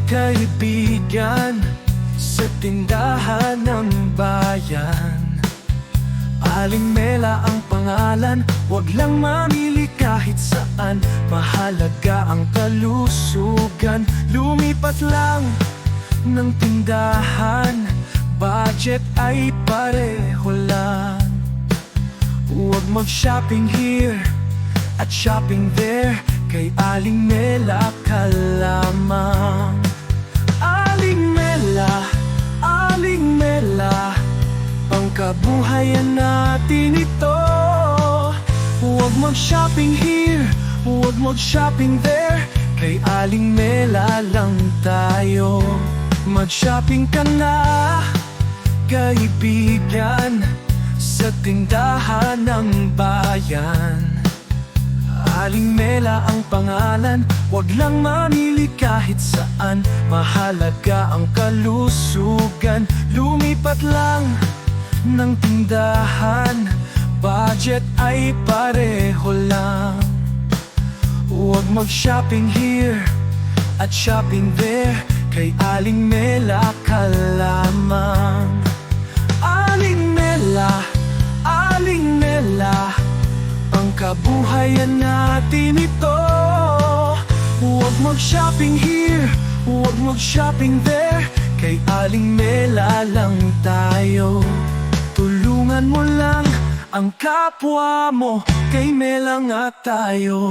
kaibigan sa tindahan ng bayan. Aling Mela ang pangalan, wag lang mamili kahit saan. Mahalaga ang kalusugan, lumipat lang ng tindahan. Budget ay pareho lang. Huwag mag-shopping here at shopping there, kay Aling Mela ka lamang. Aling Mela, Aling Mela, pangkabuhayan natin ito. Huwag mag-shopping here, huwag mag-shopping there, kay Aling Mela lang tayo. Mag-shopping ka na, kaibigan, sa tindahan ng bayan. Aling Mela ang pangalan, wag lang mamili kahit saan. Mahalaga ang kalusugan, lumipat lang ng tindahan. Budget ay pareho lang. Huwag mag-shopping here at shopping there, kay Aling Mela ka lamang. Aling Mela, Aling Mela, pangkabuhayan natin ito. Huwag mag-shopping here, huwag mag-shopping there, kay Aling Mela lang tayo. Tulungan mo lang ang kapwa mo, kay Mela nga tayo.